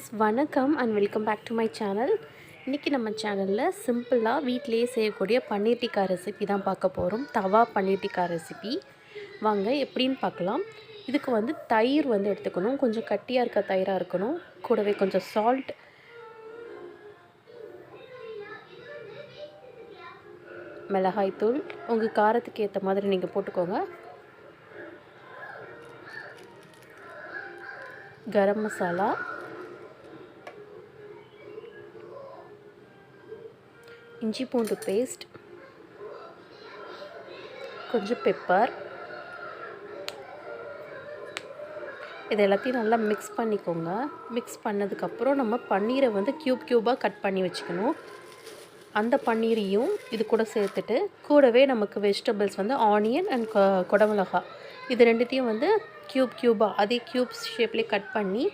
guys, வணக்கம் and welcome back to my channel. இன்றைக்கி நம்ம சேனலில் சிம்பிளாக வீட்டிலேயே செய்யக்கூடிய பன்னீர் டிக்கா ரெசிபி தான் பார்க்க போகிறோம். தவா பன்னீர் டிக்கா ரெசிபி வாங்க எப்படின்னு பார்க்கலாம். இதுக்கு வந்து தயிர் வந்து எடுத்துக்கணும். கொஞ்சம் கட்டியாக இருக்க தயிராக இருக்கணும். கூடவே கொஞ்சம் சால்ட், மிளகாய்த்தூள் உங்கள் காரத்துக்கு ஏற்ற மாதிரி நீங்கள் போட்டுக்கோங்க. கரம் மசாலா, இஞ்சி பூண்டு பேஸ்ட், கொஞ்சம் பெப்பர், இது எல்லாத்தையும் நல்லா மிக்ஸ் பண்ணிக்கோங்க. மிக்ஸ் பண்ணதுக்கப்புறம் நம்ம பன்னீரை வந்து க்யூபாக கட் பண்ணி வச்சுக்கணும். அந்த பன்னீரையும் இது கூட சேர்த்துட்டு கூடவே நமக்கு வெஜிடபிள்ஸ் வந்து ஆனியன் அண்ட் குடமிளகா இது ரெண்டுத்தையும் வந்து க்யூபாக அதே க்யூப்ஸ் ஷேப்லேயே கட் பண்ணி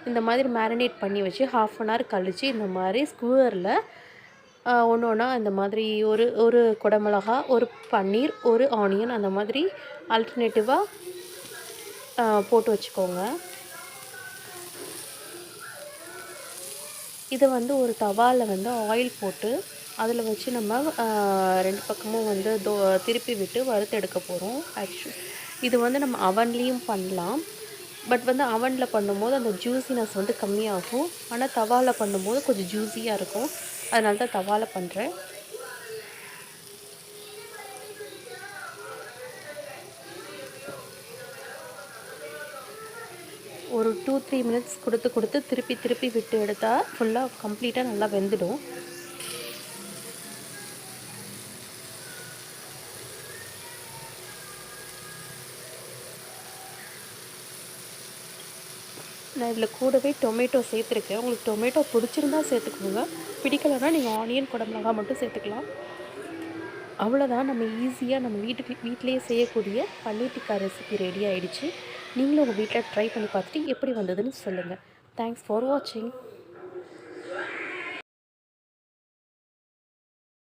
இந்த மாதிரி மேரினேட் பண்ணி வச்சு 1/2 அன் ஹவர் கழித்து இந்த மாதிரி ஸ்கூவரில் ஒன்று ஒன்றா இந்த மாதிரி ஒரு குடமிளகா, ஒரு பன்னீர், ஒரு ஆனியன் அந்த மாதிரி ஆல்டர்னேட்டிவாக போட்டு வச்சுக்கோங்க. இதை வந்து ஒரு தவாவில் வந்து ஆயில் போட்டு அதில் வச்சு நம்ம 2 பக்கமும் வந்து திருப்பி விட்டு வறுத்து எடுக்க போகிறோம். இது வந்து நம்ம அவன்லேயும் பண்ணலாம். பட் வந்து அவனில் பண்ணும்போது அந்த ஜூஸினஸ் வந்து கம்மியாகும். ஆனால் தவாவில் பண்ணும்போது கொஞ்சம் ஜூஸியாக இருக்கும். அதனால தான் தவாவில் பண்ணுறேன். ஒரு 2-3 மினிட்ஸ் கொடுத்து திருப்பி விட்டு எடுத்தால் ஃபுல்லாக கம்ப்ளீட்டாக நல்லா வெந்துடும். நான் இதில் கூடவே டொமேட்டோ சேர்த்துருக்கேன். உங்களுக்கு டொமேட்டோ பிடிச்சிருந்தா சேர்த்துக்கோங்க. பிடிக்கலைன்னா நீங்கள் ஆனியன் குடமிளகா மட்டும் சேர்த்துக்கலாம். அவ்வளோதான், நம்ம ஈஸியாக நம்ம வீட்டிலேயே செய்யக்கூடிய பன்னீர் டிக்கா ரெசிபி ரெடி ஆகிடுச்சு. நீங்களும் உங்கள் வீட்டில் ட்ரை பண்ணி பார்த்துட்டு எப்படி வந்ததுன்னு சொல்லுங்கள். தேங்க்ஸ் ஃபார் வாட்சிங்.